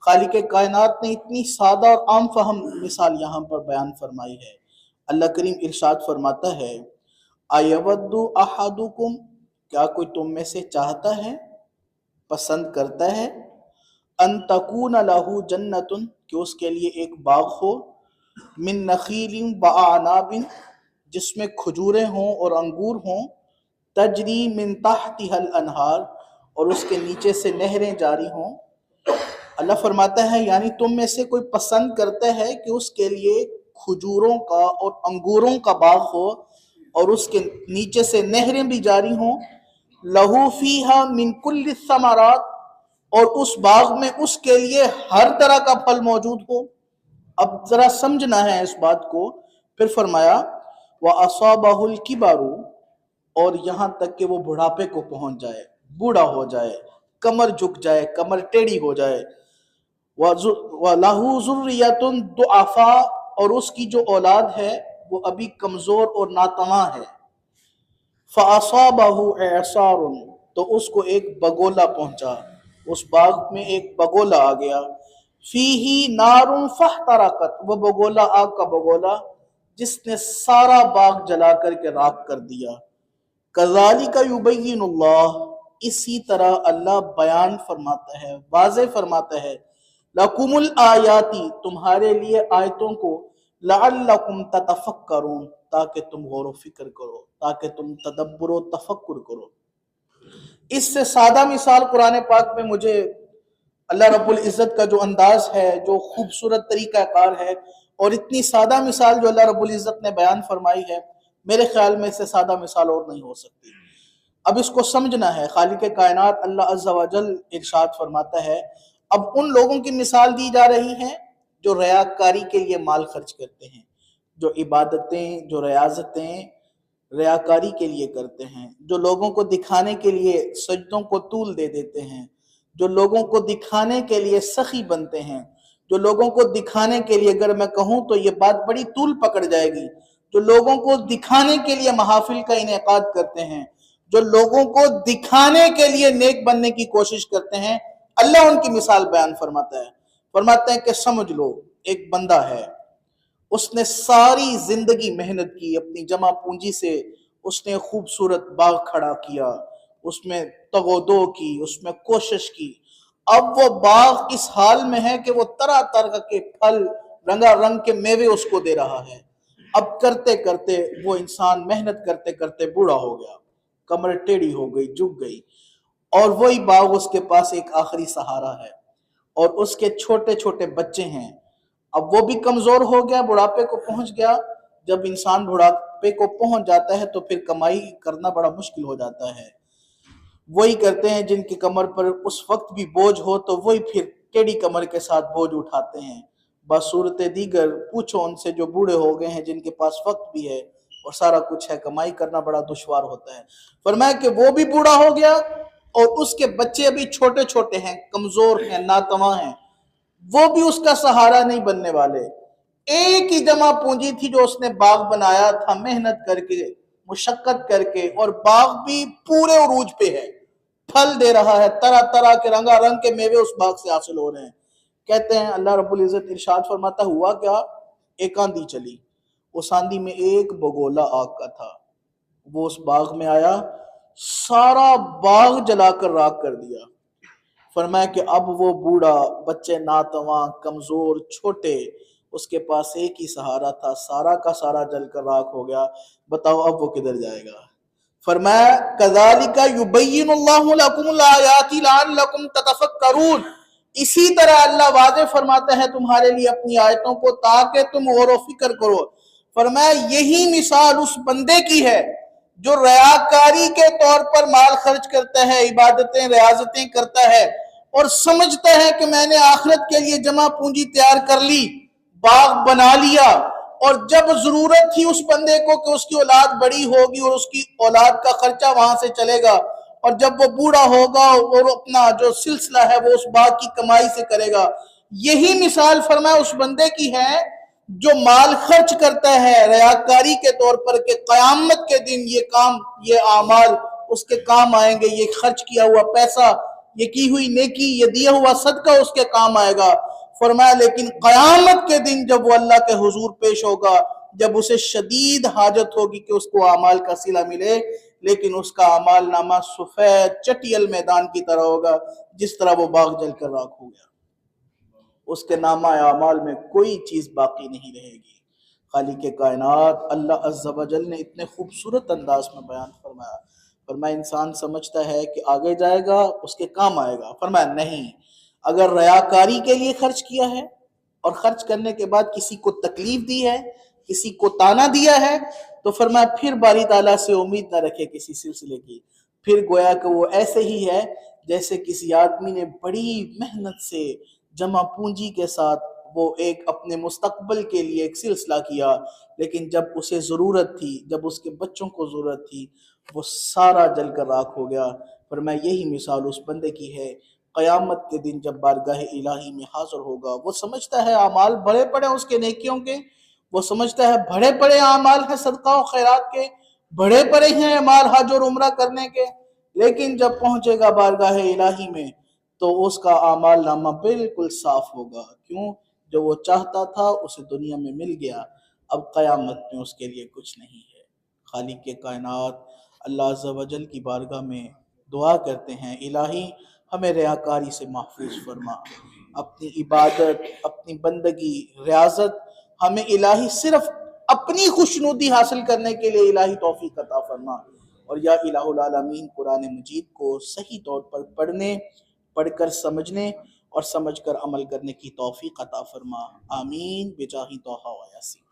خالق کائنات نے اتنی سادہ اور عام فہم مثال یہاں پر بیان فرمائی ہے۔ اللہ کریم ارشاد فرماتا ہے اَيَوَدُّ أَحَدُكُمْ، کیا کوئی تم میں سے چاہتا ہے، پسند کرتا ہے، ان تکون لہ جنت، کہ اس کے لیے ایک باغ ہو، من نخیل وعناب، جس میں کھجوریں ہوں اور انگور ہوں، تجری من تحتها الانہار، اور اس کے نیچے سے نہریں جاری ہوں۔ اللہ فرماتا ہے یعنی تم میں سے کوئی پسند کرتا ہے کہ اس کے لیے کھجوروں کا اور انگوروں کا باغ ہو اور اس کے نیچے سے نہریں بھی جاری ہوں، لہو فیہا من کل الثمرات، اور اس باغ میں اس کے لیے ہر طرح کا پھل موجود ہو۔ اب ذرا سمجھنا ہے اس بات کو۔ پھر فرمایا وَأَصَابَهُ الْكِبَرُ، اور یہاں تک کہ وہ بڑھاپے کو پہنچ جائے، بوڑھا ہو جائے، کمر جھک جائے، کمر ٹیڑھی ہو جائے، وَلَهُ ذُرِّيَّةٌ ضُعَفَاء، اور اس کی جو اولاد ہے وہ ابھی کمزور اور ناتواں ہے، فَأَصَابَهُ إِعْصَارٌ، تو اس کو ایک بگولا پہنچا، اس باغ میں ایک بگولا آ گیا، فِيهِ نَارٌ فَاحْتَرَقَتْ، وہ بگولا آگ کا بگولا جس نے سارا باغ جلا کر کے راکھ کر دیا۔ كَذَلِكَ يُبَيِّنُ اللَّهُ، اسی طرح اللہ بیان فرماتا ہے، واضح فرماتا ہے، لَكُمُ الْآيَاتِ، تمہارے لیے آیتوں کو، لَعَلَّكُمْ تَتَفَكَّرُونَ، تاکہ تم غور و فکر کرو، تاکہ تم تدبر و تفکر کرو۔ اس سے سادہ مثال قرآن پاک میں مجھے اللہ رب العزت کا جو انداز ہے، جو خوبصورت طریقہ کار ہے، اور اتنی سادہ مثال جو اللہ رب العزت نے بیان فرمائی ہے، میرے خیال میں اس سے سادہ مثال اور نہیں ہو سکتی۔ اب اس کو سمجھنا ہے۔ خالق کائنات اللہ عز و جل ارشاد فرماتا ہے، اب ان لوگوں کی مثال دی جا رہی ہے جو ریاکاری کے لیے مال خرچ کرتے ہیں، جو عبادتیں، جو ریاضتیں ریاکاری کے لیے کرتے ہیں، جو لوگوں کو دکھانے کے لیے سجدوں کو طول دے دیتے ہیں، جو لوگوں کو دکھانے کے لیے سخی بنتے ہیں، جو لوگوں کو دکھانے کے لیے، اگر میں کہوں تو یہ بات بڑی طول پکڑ جائے گی، جو لوگوں کو دکھانے کے لیے محافل کا انعقاد کرتے ہیں، جو لوگوں کو دکھانے کے لیے نیک بننے کی کوشش کرتے ہیں، اللہ ان کی مثال بیان فرماتا ہے کہ سمجھ لو ایک بندہ ہے، اس نے ساری زندگی محنت کی، اپنی جمع پونجی سے اس نے خوبصورت باغ کھڑا کیا، اس میں تگ و دو کی، اس میں کوشش کی، اب وہ باغ اس حال میں ہے کہ وہ طرح طرح کے پھل، رنگا رنگ کے میوے اس کو دے رہا ہے۔ اب کرتے کرتے وہ انسان محنت کرتے کرتے بوڑھا ہو گیا، کمر ٹیڑھی ہو گئی، جھک گئی، اور وہی باغ اس کے پاس ایک آخری سہارا ہے، اور اس کے چھوٹے چھوٹے بچے ہیں۔ اب وہ بھی کمزور ہو گیا، بڑھاپے کو پہنچ گیا۔ جب انسان بڑھاپے کو پہنچ جاتا ہے تو پھر کمائی کرنا بڑا مشکل ہو جاتا ہے۔ وہی کرتے ہیں جن کی کمر پر اس وقت بھی بوجھ ہو تو وہی پھر ٹیڑھی کمر کے ساتھ بوجھ اٹھاتے ہیں۔ بصورت دیگر پوچھو ان سے جو بوڑھے ہو گئے ہیں، جن کے پاس وقت بھی ہے اور سارا کچھ ہے، کمائی کرنا بڑا دشوار ہوتا ہے۔ فرمایا کہ وہ بھی بوڑھا ہو گیا اور اس کے بچے ابھی چھوٹے چھوٹے ہیں، کمزور ہیں، ناتواں ہیں، وہ بھی اس کا سہارا نہیں بننے والے۔ ایک ہی جمع پونجی تھی جو اس نے باغ بنایا تھا محنت کر کے، مشقت کر کے، اور باغ بھی پورے عروج پہ ہے، پھل دے رہا ہے، طرح طرح کے رنگا رنگ کے میوے اس باغ سے حاصل ہو رہے ہیں۔ کہتے ہیں اللہ رب العزت ارشاد فرماتا ہوا کیا، ایک آندھی چلی، اس آندھی میں ایک بگولا آگ کا تھا، وہ اس باغ میں آیا، سارا باغ جلا کر راکھ کر دیا۔ فرمایا کہ اب وہ بوڑھا، بچے ناتواں، کمزور، چھوٹے، اس کے پاس ایک ہی سہارا تھا، سارا کا سارا جل کر راکھ ہو گیا، بتاؤ اب وہ کدھر جائے گا؟ فرمایا كَذَلِكَ يُبَيِّنُ اللَّهُ لَكُمُ الْآيَاتِ لَعَلَّكُمْ تَتَفَكَّرُونَ، اسی طرح اللہ واضح فرماتا ہے تمہارے لیے اپنی آیتوں کو تاکہ تم غور و فکر کرو۔ فرمایا یہی مثال اس بندے کی ہے جو ریاکاری کے طور پر مال خرچ کرتا ہے، عبادتیں ریاضتیں کرتا ہے، اور سمجھتا ہے کہ میں نے آخرت کے لیے جمع پونجی تیار کر لی، باغ بنا لیا، اور جب ضرورت تھی اس بندے کو کہ اس کی اولاد بڑی ہوگی اور اس کی اولاد کا خرچہ وہاں سے چلے گا، اور جب وہ بوڑھا ہوگا اور اپنا جو سلسلہ ہے وہ اس باغ کی کمائی سے کرے گا۔ یہی مثال فرمایا اس بندے کی ہے جو مال خرچ کرتا ہے ریاکاری کے طور پر کہ قیامت کے دن یہ کام، یہ اعمال اس کے کام آئیں گے، یہ خرچ کیا ہوا پیسہ یہ کی ہوئی نیکی، یہ دیا ہوا صدقہ اس کے کام آئے گا۔ فرمایا لیکن قیامت کے دن جب وہ اللہ کے حضور پیش ہوگا، جب اسے شدید حاجت ہوگی کہ اس کو اعمال کا صلہ ملے، لیکن اس کا اعمال نامہ سفید چٹیل میدان کی طرح ہوگا، جس طرح وہ باغ جل کر راکھ ہو گیا، اس کے نامہ اعمال میں کوئی چیز باقی نہیں رہے گی۔ خالق کائنات اللہ عز و جل نے اتنے خوبصورت انداز میں بیان فرمایا۔ فرمایا انسان سمجھتا ہے کہ آگے جائے گا اس کے کام آئے گا، فرمایا نہیں، اگر ریاکاری کے لیے خرچ کیا ہے اور خرچ کرنے کے بعد کسی کو تکلیف دی ہے، کسی کو تانا دیا ہے، تو فرمایا پھر باری تعالیٰ سے امید نہ رکھے کسی سلسلے کی، پھر گویا کہ وہ ایسے ہی ہے جیسے کسی آدمی نے بڑی محنت سے جمع پونجی کے ساتھ وہ ایک اپنے مستقبل کے لیے ایک سلسلہ کیا، لیکن جب اسے ضرورت تھی، جب اس کے بچوں کو ضرورت تھی، وہ سارا جل کر راکھ ہو گیا۔ فرمایا یہی مثال اس بندے کی ہے قیامت کے دن جب بارگاہ الہی میں حاضر ہوگا۔ وہ سمجھتا ہے اعمال بڑے پڑے اس کے نیکیوں کے، وہ سمجھتا ہے بڑے پڑے اعمال ہیں صدقہ و خیرات کے، بڑے پڑے ہیں اعمال حج اور عمرہ کرنے کے، لیکن جب پہنچے گا بارگاہ الہی میں تو اس کا اعمال نامہ بالکل صاف ہوگا۔ کیوں؟ جو وہ چاہتا تھا اسے دنیا میں مل گیا، اب قیامت میں اس کے لیے کچھ نہیں ہے۔ خالق کائنات اللہ عز و جل کی بارگاہ میں دعا کرتے ہیں، الہی ہمیں ریاکاری سے محفوظ فرما، اپنی عبادت، اپنی بندگی، ریاضت ہمیں الہی صرف اپنی خوشنودی حاصل کرنے کے لیے الہی توفیق عطا فرما، اور یا الہ العالمین قرآن مجید کو صحیح طور پر پڑھنے، پڑھ کر سمجھنے اور سمجھ کر عمل کرنے کی توفیق عطا فرما، آمین بجاہ طٰہٰ و یاسین۔